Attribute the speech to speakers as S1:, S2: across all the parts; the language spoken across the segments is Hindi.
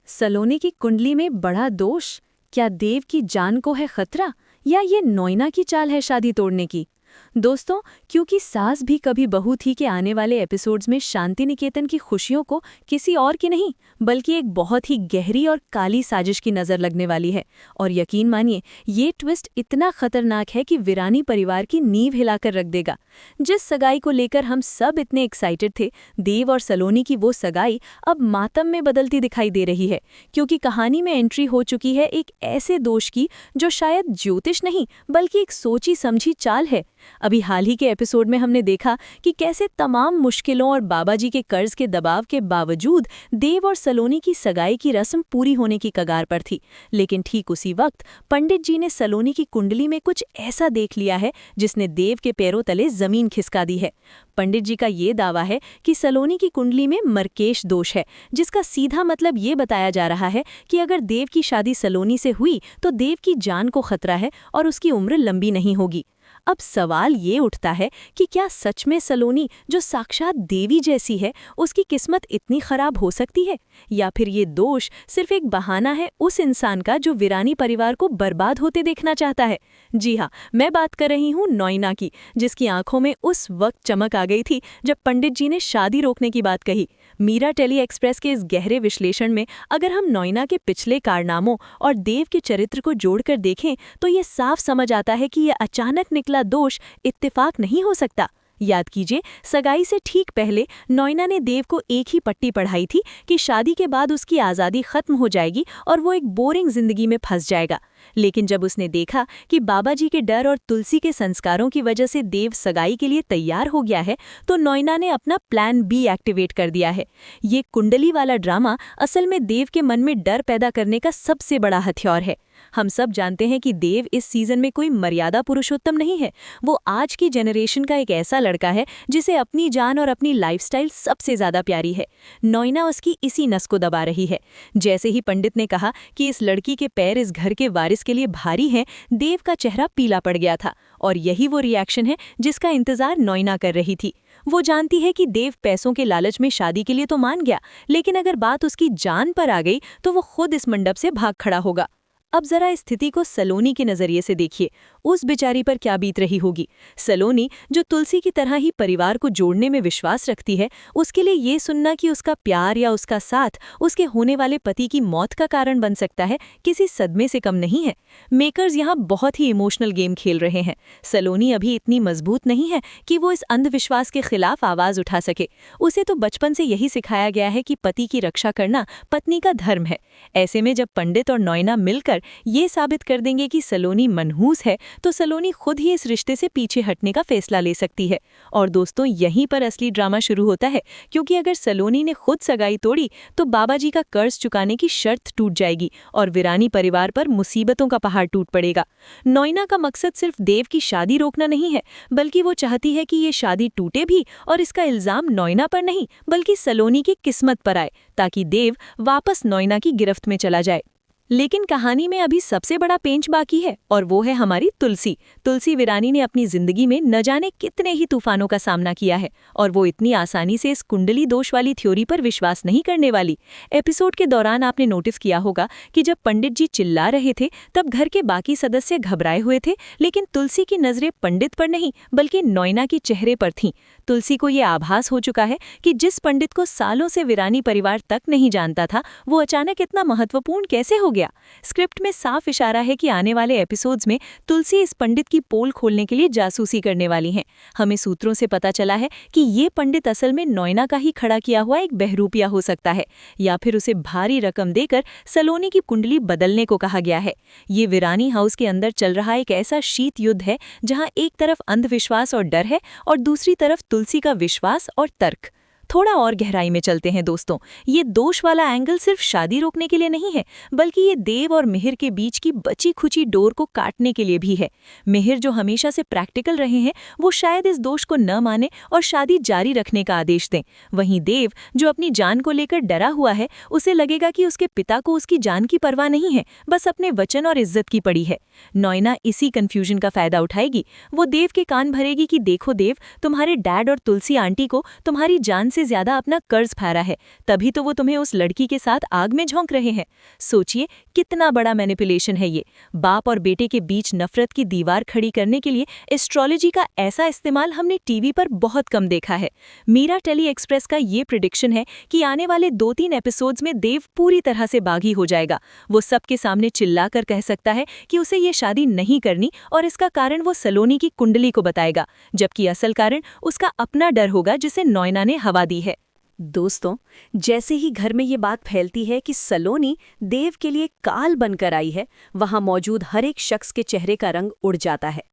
S1: सलोनी की कुंडली में बड़ा दोष। क्या देव की जान को है खतरा या ये नोइना की चाल है शादी तोड़ने की। दोस्तों, क्योंकि सास भी कभी बहू थी के आने वाले एपिसोड्स में शांति निकेतन की खुशियों को किसी और की नहीं बल्कि एक बहुत ही गहरी और काली साजिश की नज़र लगने वाली है। और यकीन मानिए, ये ट्विस्ट इतना खतरनाक है कि वीरानी परिवार की नींव हिलाकर रख देगा। जिस सगाई को लेकर हम सब इतने एक्साइटेड थे, देव और सलोनी की वो सगाई अब मातम में बदलती दिखाई दे रही है, क्योंकि कहानी में एंट्री हो चुकी है एक ऐसे दोष की जो शायद ज्योतिष नहीं बल्कि एक सोची समझी चाल है। अभी हाल ही के एपिसोड में हमने देखा कि कैसे तमाम मुश्किलों और बाबाजी के कर्ज के दबाव के बावजूद देव और सलोनी की सगाई की रस्म पूरी होने की कगार पर थी। लेकिन ठीक उसी वक्त पंडित जी ने सलोनी की कुंडली में कुछ ऐसा देख लिया है जिसने देव के पैरों तले जमीन खिसका दी है। पंडित जी का ये दावा है कि सलोनी की कुंडली में मर्केश दोष है, जिसका सीधा मतलब ये बताया जा रहा है कि अगर देव की शादी सलोनी से हुई तो देव की जान को खतरा है और उसकी उम्र लंबी नहीं होगी। अब सवाल ये उठता है कि क्या सच में सलोनी, जो साक्षात देवी जैसी है, उसकी किस्मत इतनी खराब हो सकती है, या फिर ये दोष सिर्फ एक बहाना है उस इंसान का जो वीरानी परिवार को बर्बाद होते देखना चाहता है। जी हाँ, मैं बात कर रही हूँ नोइना की, जिसकी आंखों में उस वक्त चमक आ गई थी जब पंडित जी ने शादी रोकने की बात कही। मीरा टेली एक्सप्रेस के इस गहरे विश्लेषण में अगर हम नोइना के पिछले कारनामों और देव के चरित्र को जोड़कर देखें तो ये साफ समझ आता है कि यह अचानक निकला दोष इत्तेफाक नहीं हो सकता। याद कीजिए, सगाई से ठीक पहले नोइना ने देव को एक ही पट्टी पढ़ाई थी कि शादी के बाद उसकी आज़ादी खत्म हो जाएगी और वो एक बोरिंग जिंदगी में फंस जाएगा। लेकिन जब उसने देखा कि बाबाजी के डर और तुलसी के संस्कारों की वजह से देव सगाई के लिए तैयार हो गया है, तो नोइना ने अपना प्लान बी एक्टिवेट कर दिया है। ये कुंडली वाला ड्रामा असल में देव के मन में डर पैदा करने का सबसे बड़ा हथियार है। हम सब जानते हैं कि देव इस सीजन में कोई मर्यादा पुरुषोत्तम नहीं है। वो आज की जनरेशन का एक ऐसा लड़का है जिसे अपनी जान और अपनी लाइफस्टाइल सबसे ज्यादा प्यारी है। नोइना उसकी इसी नस को दबा रही है। जैसे ही पंडित ने कहा कि इस लड़की के पैर इस घर के वारिस के लिए भारी हैं, देव का चेहरा पीला पड़ गया था। और यही वो रिएक्शन है जिसका इंतजार नोइना कर रही थी। वो जानती है कि देव पैसों के लालच में शादी के लिए तो मान गया, लेकिन अगर बात उसकी जान पर आ गई तो वो खुद इस मंडप से भाग खड़ा होगा। अब जरा इस स्थिति को सलोनी के नजरिए से देखिए। उस बेचारी पर क्या बीत रही होगी। सलोनी, जो तुलसी की तरह ही परिवार को जोड़ने में विश्वास रखती है, उसके लिए ये सुनना कि उसका प्यार या उसका साथ उसके होने वाले पति की मौत का कारण बन सकता है, किसी सदमे से कम नहीं है। मेकर्स यहाँ बहुत ही इमोशनल गेम खेल रहे हैं। सलोनी अभी इतनी मजबूत नहीं है कि वो इस अंधविश्वास के खिलाफ आवाज उठा सके। उसे तो बचपन से यही सिखाया गया है कि पति की रक्षा करना पत्नी का धर्म है। ऐसे में जब पंडित और नोइना मिलकर ये साबित कर देंगे कि सलोनी मनहूस है, तो सलोनी खुद ही इस रिश्ते से पीछे हटने का फैसला ले सकती है। और दोस्तों, यहीं पर असली ड्रामा शुरू होता है, क्योंकि अगर सलोनी ने खुद सगाई तोड़ी तो बाबाजी का कर्ज चुकाने की शर्त टूट जाएगी और वीरानी परिवार पर मुसीबतों का पहाड़ टूट पड़ेगा। नोइना का मकसद सिर्फ देव की शादी रोकना नहीं है, बल्कि वो चाहती है कि ये शादी टूटे भी और इसका इल्जाम नोइना पर नहीं बल्कि सलोनी की किस्मत पर आए, ताकि देव वापस नोइना की गिरफ्त में चला जाए। लेकिन कहानी में अभी सबसे बड़ा पेंच बाकी है, और वो है हमारी तुलसी। तुलसी वीरानी ने अपनी जिंदगी में न जाने कितने ही तूफानों का सामना किया है, और वो इतनी आसानी से इस कुंडली दोष वाली थ्योरी पर विश्वास नहीं करने वाली। एपिसोड के दौरान आपने नोटिस किया होगा कि जब पंडित जी चिल्ला रहे थे तब घर के बाकी सदस्य घबराए हुए थे, लेकिन तुलसी की नजरें पंडित पर नहीं बल्कि नोइना के चेहरे पर थीं। तुलसी को ये आभास हो चुका है कि जिस पंडित को सालों से वीरानी परिवार तक नहीं जानता था, वो अचानक इतना महत्वपूर्ण कैसे हो गया। स्क्रिप्ट में साफ इशारा है कि आने वाले एपिसोड्स में तुलसी इस पंडित की पोल खोलने के लिए जासूसी करने वाली हैं। हमें सूत्रों से पता चला है कि ये पंडित असल में नोइना का ही खड़ा किया हुआ एक बहरूपिया हो सकता है, या फिर उसे भारी रकम देकर सलोनी की कुंडली बदलने को कहा गया है। ये वीरानी हाउस के अंदर चल रहा एक ऐसा शीत युद्ध है जहां एक तरफ अंधविश्वास और डर है और दूसरी तरफ तुलसी का विश्वास और तर्क। थोड़ा और गहराई में चलते हैं दोस्तों। ये दोष वाला एंगल सिर्फ शादी रोकने के लिए नहीं है, बल्कि ये देव और मिहिर के बीच की बची खुची डोर को काटने के लिए भी है। मिहिर, जो हमेशा से प्रैक्टिकल रहे हैं, वो शायद इस दोष को न माने और शादी जारी रखने का आदेश दें। वहीं देव, जो अपनी जान को लेकर डरा हुआ है, उसे लगेगा कि उसके पिता को उसकी जान की परवाह नहीं है, बस अपने वचन और इज्जत की पड़ी है। नोइना इसी कंफ्यूजन का फायदा उठाएगी। वो देव के कान भरेगी कि देखो देव, तुम्हारे डैड और तुलसी आंटी को तुम्हारी जान
S2: से ज्यादा अपना कर्ज फारा है, तभी तो वो तुम्हें उस लड़की के साथ आग में झोंक रहे हैं। सोचिए कितना बड़ा मैनिपुलेशन है ये। बाप और बेटे के बीच नफरत की दीवार खड़ी करने के लिए एस्ट्रोलॉजी का ऐसा इस्तेमाल हमने टीवी पर बहुत कम देखा है। मीरा टेली एक्सप्रेस का ये प्रिडिक्शन है कि आने वाले 2-3 एपिसोड्स में देव पूरी तरह से बागी हो जाएगा। वो सबके सामने चिल्लाकर कह सकता है कि उसे ये शादी नहीं करनी और इसका कारण वो सलोनी की कुंडली को बताएगा, जबकि असल कारण उसका अपना डर होगा जिसे नॉयना ने हवा दी है।
S1: दोस्तों, जैसे ही घर में ये बात फैलती है कि सलोनी देव के लिए काल बनकर आई है, वहां मौजूद हर एक शख्स के चेहरे का रंग उड़ जाता है।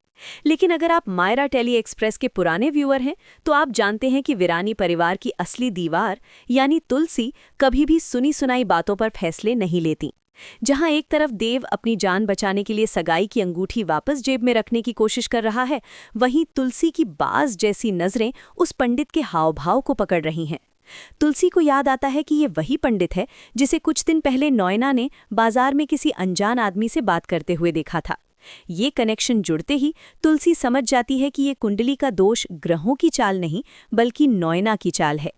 S1: लेकिन अगर आप मायरा टेली एक्सप्रेस के पुराने व्यूअर हैं, तो आप जानते हैं कि वीरानी परिवार की असली दीवार यानी तुलसी कभी भी सुनी सुनाई बातों पर फैसले नहीं लेती। जहां एक तरफ देव अपनी जान बचाने के लिए सगाई की अंगूठी वापस जेब में रखने की कोशिश कर रहा है, वहीं तुलसी की बाज जैसी नजरें उस पंडित के हाव भाव को पकड़ रही हैं। तुलसी को याद आता है कि ये वही पंडित है जिसे कुछ दिन पहले नॉयना ने बाजार में किसी अनजान आदमी से बात करते हुए देखा था। ये कनेक्शन जुड़ते ही तुलसी समझ जाती है कि ये कुंडली का दोष ग्रहों की चाल नहीं बल्कि नॉयना की चाल है।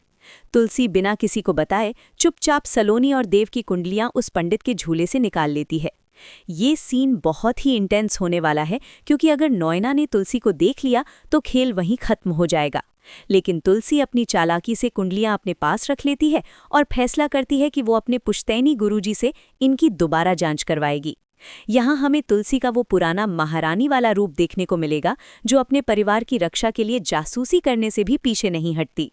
S1: तुलसी बिना किसी को बताए चुपचाप सलोनी और देव की कुंडलियां उस पंडित के झूले से निकाल लेती है। ये सीन बहुत ही इंटेंस होने वाला है, क्योंकि अगर नॉयना ने तुलसी को देख लिया तो खेल वहीं खत्म हो जाएगा। लेकिन तुलसी अपनी चालाकी से कुंडलियां अपने पास रख लेती है और फैसला करती है कि वो अपने पुश्तैनी गुरुजी से इनकी दोबारा जांच करवाएगी। यहाँ हमें तुलसी का वो पुराना महारानी वाला रूप देखने को मिलेगा, जो अपने परिवार की रक्षा के लिए जासूसी करने से भी पीछे नहीं हटती।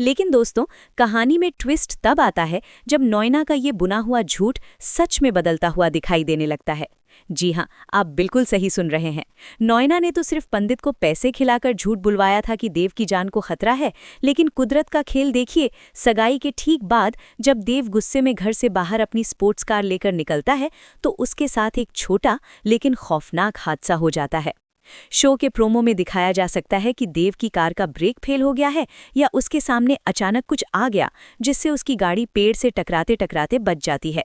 S1: लेकिन दोस्तों, कहानी में ट्विस्ट तब आता है जब नॉयना का ये बुना हुआ झूठ सच में बदलता हुआ दिखाई देने लगता है। जी हाँ, आप बिल्कुल सही सुन रहे हैं। नॉयना ने तो सिर्फ पंडित को पैसे खिलाकर झूठ बुलवाया था कि देव की जान को खतरा है, लेकिन कुदरत का खेल देखिए। सगाई के ठीक बाद जब देव गुस्से में घर से बाहर अपनी स्पोर्ट्स कार लेकर निकलता है, तो उसके साथ एक छोटा लेकिन खौफनाक हादसा हो जाता है। शो के प्रोमो में दिखाया जा सकता है कि देव की कार का ब्रेक फेल हो गया है या उसके सामने अचानक कुछ आ गया, जिससे उसकी गाड़ी पेड़ से टकराते टकराते बच जाती है।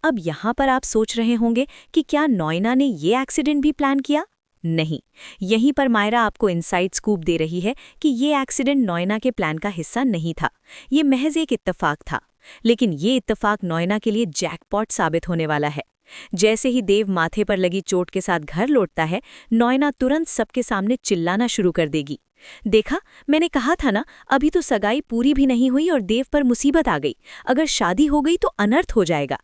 S1: अब यहाँ पर आप सोच रहे होंगे कि क्या नॉयना ने ये एक्सीडेंट भी प्लान किया? नहीं, यहीं पर मायरा आपको इनसाइड स्कूप दे रही है कि ये एक्सीडेंट नॉयना के प्लान का हिस्सा नहीं था। ये महज एक इत्तेफाक था, लेकिन ये इत्तेफाक नॉयना के लिए जैकपॉट साबित होने वाला है। जैसे ही देव माथे पर लगी चोट के साथ घर लौटता है, नॉयना तुरंत सबके सामने चिल्लाना शुरू कर देगी। देखा, मैंने कहा था ना, अभी तो सगाई पूरी भी नहीं हुई और देव पर मुसीबत आ गई। अगर शादी हो गई तो अनर्थ हो जाएगा।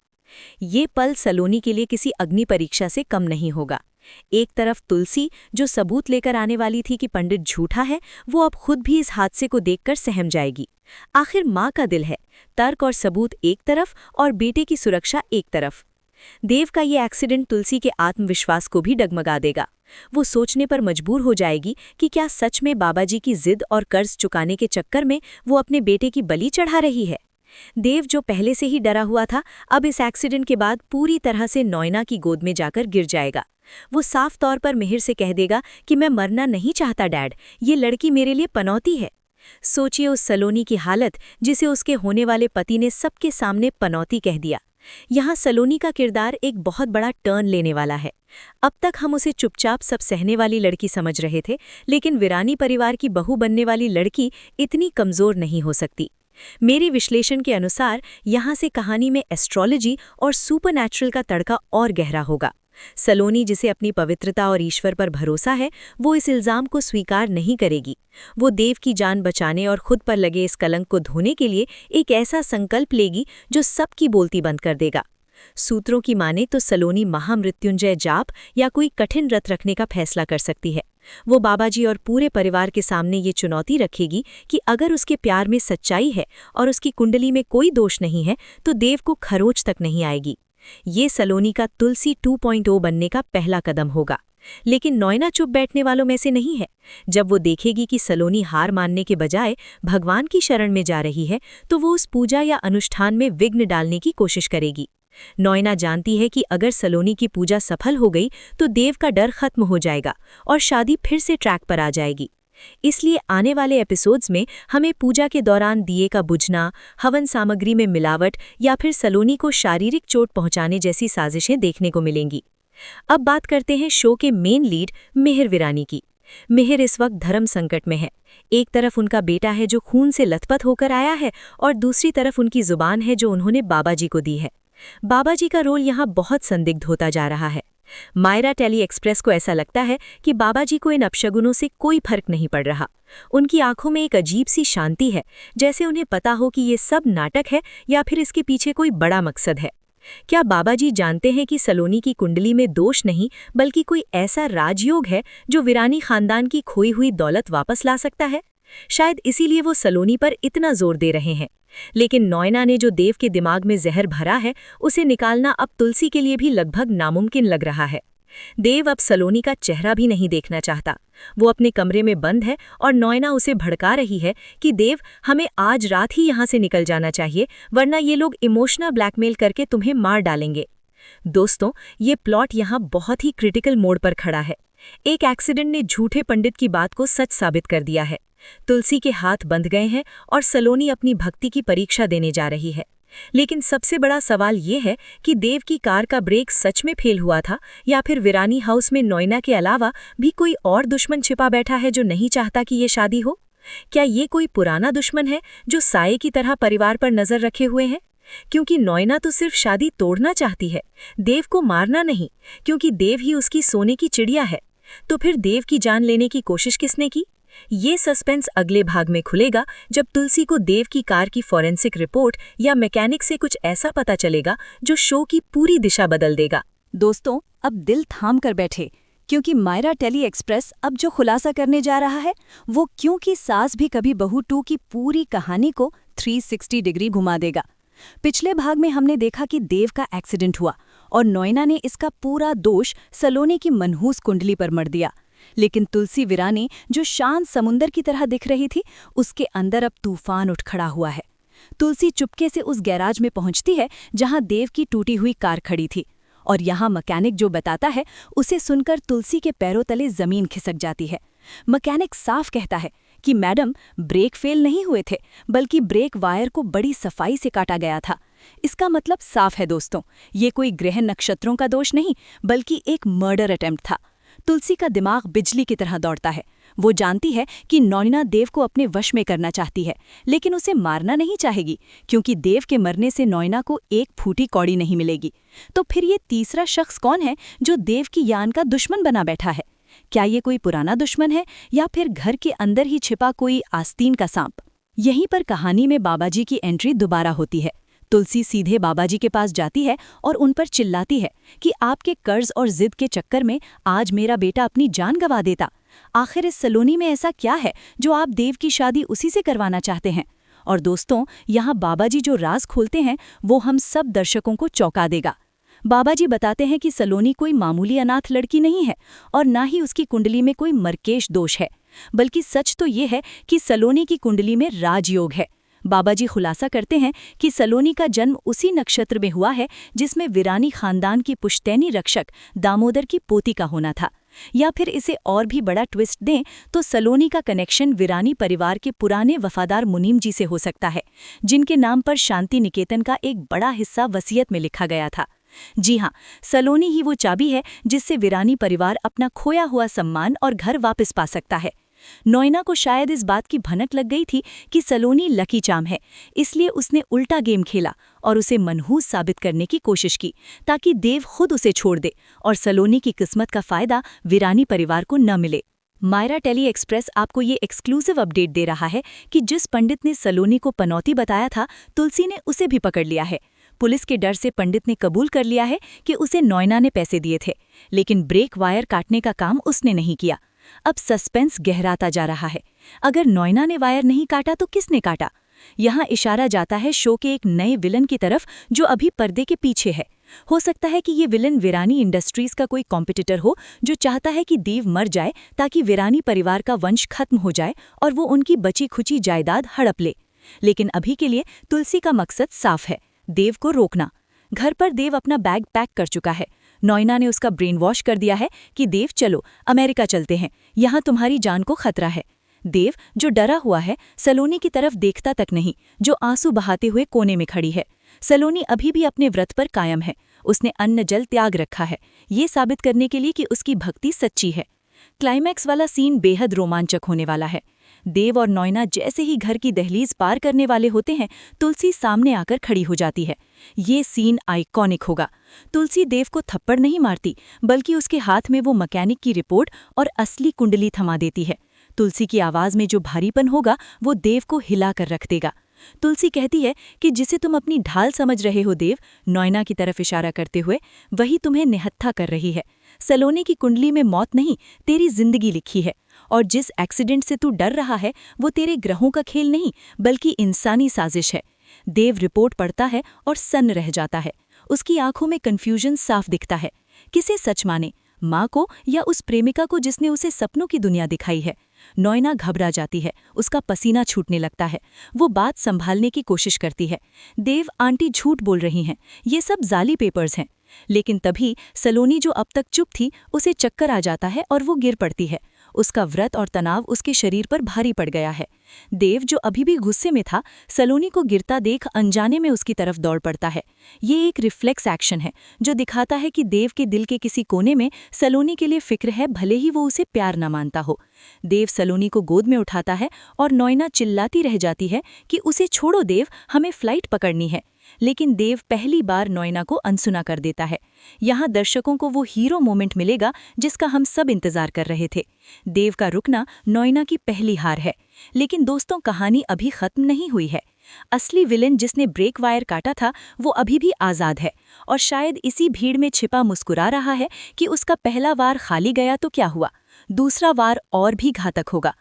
S1: ये पल सलोनी के लिए किसी अग्नि परीक्षा से कम नहीं होगा। एक तरफ तुलसी, जो सबूत लेकर आने वाली थी कि पंडित झूठा है, वो अब खुद भी इस हादसे को देखकर सहम जाएगी। आखिर माँ का दिल है, तर्क और सबूत एक तरफ और बेटे की सुरक्षा एक तरफ। देव का ये एक्सीडेंट तुलसी के आत्मविश्वास को भी डगमगा देगा। वो सोचने पर मजबूर हो जाएगी कि क्या सच में बाबाजी की जिद और कर्ज चुकाने के चक्कर में वो अपने बेटे की बलि चढ़ा रही है। देव, जो पहले से ही डरा हुआ था, अब इस एक्सीडेंट के बाद पूरी तरह से नॉयना की गोद में जाकर गिर जाएगा। वो साफ तौर पर मिहिर से कह देगा कि मैं मरना नहीं चाहता डैड, ये लड़की मेरे लिए पनौती है। सोचिए उस सलोनी की हालत, जिसे उसके होने वाले पति ने सबके सामने पनौती कह दिया। यहाँ सलोनी का किरदार एक बहुत बड़ा टर्न लेने वाला है। अब तक हम उसे चुपचाप सब सहने वाली लड़की समझ रहे थे, लेकिन वीरानी परिवार की बहू बनने वाली लड़की इतनी कमज़ोर नहीं हो सकती। मेरे विश्लेषण के अनुसार यहाँ से कहानी में एस्ट्रोलॉजी और सुपरनैचुरल का तड़का और गहरा होगा। सलोनी, जिसे अपनी पवित्रता और ईश्वर पर भरोसा है, वो इस इल्ज़ाम को स्वीकार नहीं करेगी। वो देव की जान बचाने और खुद पर लगे इस कलंक को धोने के लिए एक ऐसा संकल्प लेगी जो सबकी बोलती बंद कर देगा। सूत्रों की माने तो सलोनी महामृत्युंजय जाप या कोई कठिन व्रत रखने का फैसला कर सकती है। वो बाबाजी और पूरे परिवार के सामने ये चुनौती रखेगी कि अगर उसके प्यार में सच्चाई है और उसकी कुंडली में कोई दोष नहीं है, तो देव को खरोच तक नहीं आएगी। ये सलोनी का तुलसी 2.0 बनने का पहला कदम होगा। लेकिन नॉयना चुप बैठने वालों में से नहीं है। जब वो देखेगी कि सलोनी हार मानने के बजाय भगवान की शरण में जा रही है, तो वो उस पूजा या अनुष्ठान में विघ्न डालने की कोशिश करेगी। नॉयना जानती है कि अगर सलोनी की पूजा सफल हो गई तो देव का डर खत्म हो जाएगा और शादी फिर से ट्रैक पर आ जाएगी। इसलिए आने वाले एपिसोड्स में हमें पूजा के दौरान दिए का बुझना, हवन सामग्री में मिलावट या फिर सलोनी को शारीरिक चोट पहुंचाने जैसी साजिशें देखने को मिलेंगी। अब बात करते हैं शो के मेन लीड मिहिर वीरानी की।
S2: मिहिर इस वक्त धर्म संकट में है। एक तरफ उनका बेटा है जो खून से लथपथ होकर आया है और दूसरी तरफ उनकी जुबान है जो उन्होंने बाबाजी को दी है। बाबाजी का रोल यहाँ बहुत संदिग्ध होता जा रहा है। मायरा टेली एक्सप्रेस को ऐसा लगता है कि बाबाजी को इन अपशगुनों से कोई फर्क नहीं पड़ रहा। उनकी आंखों में एक अजीब सी शांति है, जैसे उन्हें पता हो कि ये सब नाटक है या फिर इसके पीछे कोई बड़ा मकसद है। क्या बाबाजी जानते हैं कि सलोनी की कुंडली में दोष नहीं बल्कि कोई ऐसा राजयोग है जो वीरानी खानदान की खोई हुई दौलत वापस ला सकता है? शायद इसीलिए वो सलोनी पर इतना जोर दे रहे हैं। लेकिन नॉयना ने जो देव के दिमाग में जहर भरा है, उसे निकालना अब तुलसी के लिए भी लगभग नामुमकिन लग रहा है। देव अब सलोनी का चेहरा भी नहीं देखना चाहता। वो अपने कमरे में बंद है और नॉयना उसे भड़का रही है कि देव, हमें आज रात ही यहाँ से निकल जाना चाहिए, वरना ये लोग इमोशनल ब्लैकमेल करके तुम्हें मार डालेंगे। दोस्तों, ये प्लॉट यहाँ बहुत ही क्रिटिकल मोड़ पर खड़ा है। एक एक्सीडेंट ने झूठे पंडित की बात को सच साबित कर दिया है। तुलसी के हाथ बंध गए हैं और सलोनी अपनी भक्ति की परीक्षा देने जा रही है। लेकिन सबसे बड़ा सवाल ये है कि देव की कार का ब्रेक सच में फेल हुआ था या फिर वीरानी हाउस में नॉयना के अलावा भी कोई और दुश्मन छिपा बैठा है जो नहीं चाहता कि ये शादी हो? क्या ये कोई पुराना दुश्मन है जो साये की तरह परिवार पर नजर रखे हुए है? क्योंकि नॉयना तो सिर्फ शादी तोड़ना चाहती है, देव को मारना नहीं, क्योंकि देव ही उसकी सोने की चिड़िया है। तो फिर देव की जान लेने की कोशिश किसने की? ये सस्पेंस अगले भाग में खुलेगा जब तुलसी को देव की कार की फॉरेंसिक रिपोर्ट या मैकेनिक से कुछ ऐसा पता चलेगा जो शो की पूरी दिशा बदल देगा।
S1: दोस्तों, अब दिल थाम कर बैठे, क्योंकि मायरा टेली एक्सप्रेस अब जो खुलासा करने जा रहा है वो क्योंकि सास भी कभी बहू 2 की पूरी कहानी को 360 डिग्री घुमा देगा। पिछले भाग में हमने देखा कि देव का एक्सीडेंट हुआ और नॉयना ने इसका पूरा दोष सलोनी की मनहूस कुंडली पर मढ़ दिया। लेकिन तुलसी वीरानी, जो शांत समुंदर की तरह दिख रही थी, उसके अंदर अब तूफान उठ खड़ा हुआ है। तुलसी चुपके से उस गैराज में पहुंचती है जहां देव की टूटी हुई कार खड़ी थी, और यहाँ मैकेनिक जो बताता है उसे सुनकर तुलसी के पैरों तले जमीन खिसक जाती है। मैकेनिक साफ कहता है कि मैडम, ब्रेक फेल नहीं हुए थे, बल्कि ब्रेक वायर को बड़ी सफाई से काटा गया था। इसका मतलब साफ है दोस्तों, ये कोई ग्रह नक्षत्रों का दोष नहीं बल्कि एक मर्डर अटेम्प्ट था। तुलसी का दिमाग बिजली की तरह दौड़ता है। वो जानती है कि नॉयना देव को अपने वश में करना चाहती है, लेकिन उसे मारना नहीं चाहेगी, क्योंकि देव के मरने से नॉयना को एक फूटी कौड़ी नहीं मिलेगी। तो फिर ये तीसरा शख्स कौन है जो देव की यान का दुश्मन बना बैठा है? क्या ये कोई पुराना दुश्मन है या फिर घर के अंदर ही छिपा कोई आस्तीन का सांप? यहीं पर कहानी में बाबाजी की एंट्री दोबारा होती है। तुलसी सीधे बाबाजी के पास जाती है और उन पर चिल्लाती है कि आपके कर्ज और जिद के चक्कर में आज मेरा बेटा अपनी जान गंवा देता। आखिर इस सलोनी में ऐसा क्या है जो आप देव की शादी उसी से करवाना चाहते हैं? और दोस्तों, यहाँ बाबाजी जो राज खोलते हैं वो हम सब दर्शकों को चौंका देगा। बाबाजी बताते हैं कि सलोनी कोई मामूली अनाथ लड़की नहीं है और ना ही उसकी कुंडली में कोई मरकेश दोष है, बल्कि सच तो ये है कि सलोनी की कुंडली में राजयोग है। बाबाजी खुलासा करते हैं कि सलोनी का जन्म उसी नक्षत्र में हुआ है जिसमें वीरानी खानदान की पुश्तैनी रक्षक दामोदर की पोती का होना था। या फिर इसे और भी बड़ा ट्विस्ट दें तो सलोनी का कनेक्शन वीरानी परिवार के पुराने वफादार मुनीम जी से हो सकता है, जिनके नाम पर शांति निकेतन का एक बड़ा हिस्सा वसीयत में लिखा गया था। जी हाँ, सलोनी ही वो चाबी है जिससे वीरानी परिवार अपना खोया हुआ सम्मान और घर वापस पा सकता है। नॉयना को शायद इस बात की भनक लग गई थी कि सलोनी लकी चार्म है, इसलिए उसने उल्टा गेम खेला और उसे मनहूस साबित करने की कोशिश की ताकि देव खुद उसे छोड़ दे और सलोनी की किस्मत का फायदा वीरानी परिवार को न मिले। मायरा टेली एक्सप्रेस आपको ये एक्सक्लूसिव अपडेट दे रहा है कि जिस पंडित ने सलोनी को पनौती बताया था, तुलसी ने उसे भी पकड़ लिया है। पुलिस के डर से पंडित ने कबूल कर लिया है कि उसे नॉयना ने पैसे दिए थे, लेकिन ब्रेक वायर काटने का काम उसने नहीं किया। अब सस्पेंस गहराता जा रहा है। अगर नॉयना ने वायर नहीं काटा तो किसने काटा? यहाँ इशारा जाता है शो के एक नए विलन की तरफ जो अभी पर्दे के पीछे है। हो सकता है कि ये विलन वीरानी इंडस्ट्रीज का कोई कॉम्पिटिटर हो जो चाहता है कि देव मर जाए ताकि वीरानी परिवार का वंश खत्म हो जाए और वो उनकी बची खुची जायदाद हड़प ले। लेकिन अभी के लिए तुलसी का मकसद साफ है, देव को रोकना। घर पर देव अपना बैग पैक कर चुका है। नॉयना ने उसका ब्रेन वॉश कर दिया है कि देव चलो अमेरिका चलते हैं, यहाँ तुम्हारी जान को खतरा है। देव, जो डरा हुआ है, सलोनी की तरफ देखता तक नहीं, जो आंसू बहाते हुए कोने में खड़ी है। सलोनी अभी भी अपने व्रत पर कायम है। उसने अन्न जल त्याग रखा है, ये साबित करने के लिए कि उसकी भक्ति सच्ची है।
S2: क्लाइमैक्स वाला सीन बेहद रोमांचक होने वाला है। देव और नॉयना जैसे ही घर की दहलीज पार करने वाले होते हैं, तुलसी सामने आकर खड़ी हो जाती है। ये सीन आइकॉनिक होगा। तुलसी देव को थप्पड़ नहीं मारती, बल्कि उसके हाथ में वो मैकेनिक की रिपोर्ट और असली कुंडली थमा देती है। तुलसी की आवाज में जो भारीपन होगा वो देव को हिला कर रख देगा। तुलसी कहती है कि जिसे तुम अपनी ढाल समझ रहे हो देव, नॉयना की तरफ इशारा करते हुए, वही तुम्हें निहत्था कर रही है। सलोनी की कुंडली में मौत नहीं, तेरी जिंदगी लिखी है। और जिस एक्सीडेंट से तू डर रहा है वो तेरे ग्रहों का खेल नहीं, बल्कि इंसानी साजिश है। देव रिपोर्ट पढ़ता है और सन्न रह जाता है। उसकी आंखों में कन्फ्यूजन साफ दिखता है। किसे सच माने, माँ को या उस प्रेमिका को जिसने उसे सपनों की दुनिया दिखाई है? नॉयना घबरा जाती है, उसका पसीना छूटने लगता है। वो बात संभालने की कोशिश करती है। देव, आंटी झूठ बोल रही हैं, ये सब जाली पेपर्स हैं। लेकिन तभी सलोनी, जो अब तक चुप थी, उसे चक्कर आ जाता है और वो गिर पड़ती है। उसका व्रत और तनाव उसके शरीर पर भारी पड़ गया है। देव, जो अभी भी गुस्से में था, सलोनी को गिरता देख अनजाने में उसकी तरफ दौड़ पड़ता है। ये एक रिफ्लेक्स एक्शन है जो दिखाता है कि देव के दिल के किसी कोने में सलोनी के लिए फिक्र है, भले ही वो उसे प्यार न मानता हो। देव सलोनी को गोद में उठाता है और नॉयना चिल्लाती रह जाती है कि उसे छोड़ो देव, हमें फ्लाइट पकड़नी है। लेकिन देव पहली बार नॉयना को अनसुना कर देता है। यहाँ दर्शकों को वो हीरो मोमेंट मिलेगा जिसका हम सब इंतजार कर रहे थे। देव का रुकना नॉयना की पहली हार है। लेकिन दोस्तों, कहानी अभी खत्म नहीं हुई है। असली विलेन जिसने ब्रेक वायर काटा था वो अभी भी आज़ाद है, और शायद इसी भीड़ में छिपा मुस्कुरा रहा है कि उसका पहला वार खाली गया तो क्या हुआ, दूसरा वार और भी घातक होगा।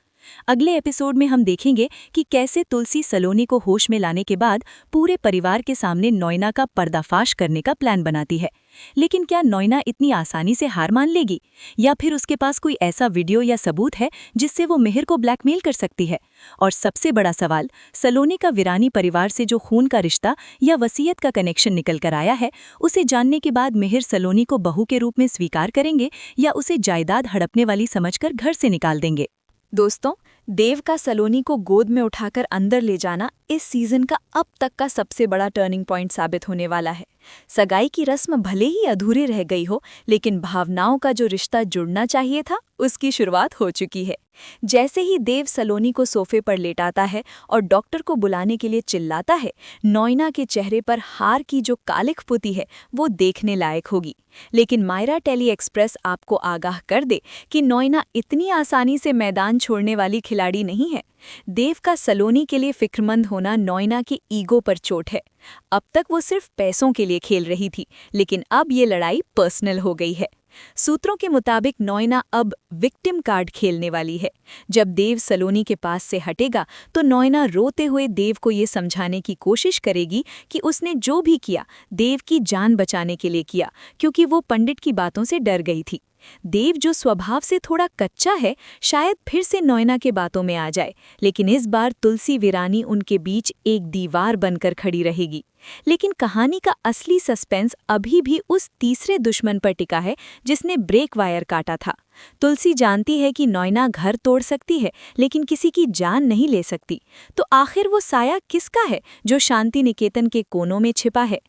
S2: अगले एपिसोड में हम देखेंगे कि कैसे तुलसी सलोनी को होश में लाने के बाद पूरे परिवार के सामने नॉयना का पर्दाफाश करने का प्लान बनाती है। लेकिन क्या नॉयना इतनी आसानी से हार मान लेगी, या फिर उसके पास कोई ऐसा वीडियो या सबूत है जिससे वो मिहिर को ब्लैकमेल कर सकती है? और सबसे बड़ा सवाल, सलोनी का वीरानी परिवार से जो खून का रिश्ता या वसीयत का कनेक्शन निकल कर आया है, उसे जानने के बाद मिहिर सलोनी को बहू के रूप में स्वीकार करेंगे या उसे जायदाद हड़पने वाली समझकर घर से निकाल देंगे?
S1: दोस्तों, देव का सलोनी को गोद में उठाकर अंदर ले जाना इस सीजन का अब तक का सबसे बड़ा टर्निंग पॉइंट साबित होने वाला है। सगाई की रस्म भले ही अधूरी रह गई हो, लेकिन भावनाओं का जो रिश्ता जुड़ना चाहिए था, उसकी शुरुआत हो चुकी है। जैसे ही देव सलोनी को सोफे पर लेटाता है और डॉक्टर को बुलाने के लिए चिल्लाता है, नॉयना के चेहरे पर हार की जो कालिख पुती है वो देखने लायक होगी। लेकिन मायरा टेली एक्सप्रेस आपको आगाह कर दे कि नॉयना इतनी आसानी से मैदान छोड़ने वाली खिलाड़ी नहीं है। देव का सलोनी के लिए फिक्रमंद होना नॉयना के ईगो पर चोट है। अब तक वो सिर्फ पैसों के लिए खेल रही थी, लेकिन अब ये लड़ाई पर्सनल हो गई है। सूत्रों के मुताबिक नॉयना अब विक्टिम कार्ड खेलने वाली है। जब देव सलोनी के पास से हटेगा तो नॉयना रोते हुए देव को ये समझाने की कोशिश करेगी कि उसने जो भी किया देव की जान बचाने के लिए किया, क्योंकि वो पंडित की बातों से डर गई थी। देव, जो स्वभाव से थोड़ा कच्चा है, शायद फिर से नॉयना के बातों में आ जाए, लेकिन इस बार तुलसी वीरानी उनके बीच एक दीवार बनकर खड़ी रहेगी। लेकिन कहानी का असली सस्पेंस अभी भी उस तीसरे दुश्मन पर टिका है जिसने ब्रेक वायर काटा था। तुलसी जानती है कि नॉयना घर तोड़ सकती है, लेकिन किसी की जान नहीं ले सकती। तो आखिर वो साया किसका है जो शांति निकेतन के कोनों में छिपा है?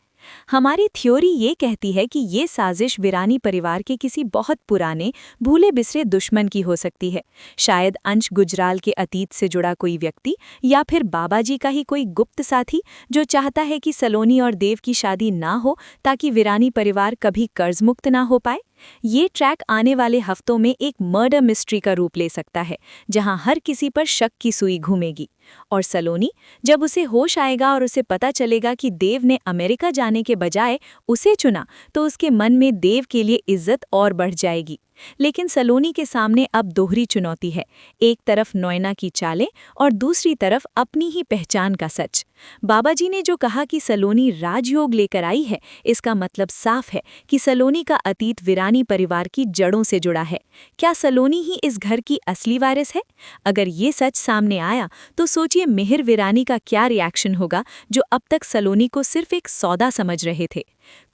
S1: हमारी थ्योरी ये कहती है कि ये साजिश वीरानी परिवार के किसी बहुत पुराने भूले बिसरे दुश्मन की हो सकती है। शायद अंश गुजराल के अतीत से जुड़ा कोई व्यक्ति, या फिर बाबाजी का ही कोई गुप्त साथी जो चाहता है कि सलोनी और देव की शादी ना हो ताकि वीरानी परिवार कभी कर्ज मुक्त ना हो पाए। ये ट्रैक आने वाले हफ्तों में एक मर्डर मिस्ट्री का रूप ले सकता है, जहां हर किसी पर शक की सुई घूमेगी। और सलोनी, जब उसे होश आएगा और उसे पता चलेगा कि देव ने अमेरिका जाने के बजाय उसे चुना, तो उसके मन में देव के लिए इज्जत और बढ़ जाएगी। लेकिन सलोनी के सामने अब दोहरी चुनौती है, एक तरफ नॉयना की चालें और दूसरी तरफ अपनी ही पहचान का सच। बाबाजी ने जो कहा कि सलोनी राजयोग लेकर आई है, इसका मतलब साफ है कि सलोनी का अतीत वीरानी परिवार की जड़ों से जुड़ा है। क्या सलोनी ही इस घर की असली वारिस है? अगर ये सच सामने आया तो सोचिए मिहिर वीरानी का क्या रिएक्शन होगा, जो अब तक सलोनी को सिर्फ एक सौदा समझ रहे थे।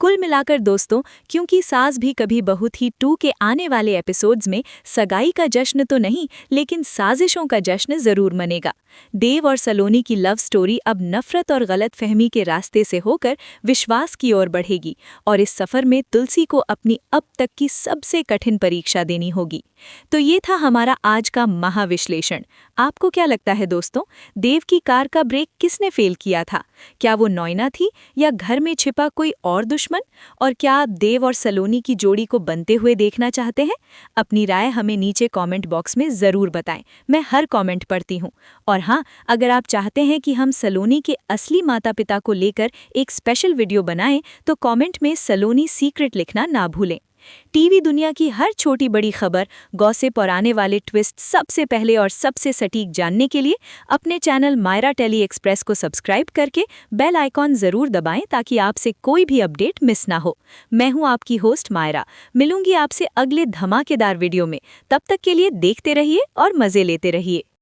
S2: कुल मिलाकर दोस्तों, क्योंकि सास भी कभी बहू थी 2 के आने वाले एपिसोड्स में सगाई का जश्न तो नहीं, लेकिन साजिशों का जश्न जरूर मनेगा। देव और सलोनी की लव स्टोरी अब नफरत और गलतफहमी के रास्ते से होकर विश्वास की ओर बढ़ेगी और इस सफर में तुलसी को अपनी अब तक की सबसे कठिन परीक्षा देनी होगी। तो ये था हमारा आज का महाविश्लेषण। आपको क्या लगता है दोस्तों, देव की कार का ब्रेक किसने फेल किया था? क्या वो नॉयना थी या घर में छिपा कोई और दुश्मन? और क्या आप देव और सलोनी की जोड़ी को बनते हुए देखना चाहते हैं? अपनी राय हमें नीचे कमेंट बॉक्स में ज़रूर बताएं, मैं हर कमेंट पढ़ती हूँ। और हाँ, अगर आप चाहते हैं कि हम सलोनी के असली माता पिता को लेकर एक स्पेशल वीडियो बनाएं तो कमेंट में सलोनी सीक्रेट लिखना ना भूलें। टीवी दुनिया की हर छोटी बड़ी खबर, गॉसिप और आने वाले ट्विस्ट सबसे पहले और सबसे सटीक जानने के लिए अपने चैनल मायरा टेली एक्सप्रेस को सब्सक्राइब करके बेल आइकॉन जरूर दबाएं ताकि आपसे कोई भी अपडेट मिस ना हो। मैं हूं आपकी होस्ट मायरा, मिलूंगी आपसे अगले धमाकेदार वीडियो में। तब तक के लिए देखते रहिए और मजे लेते रहिए।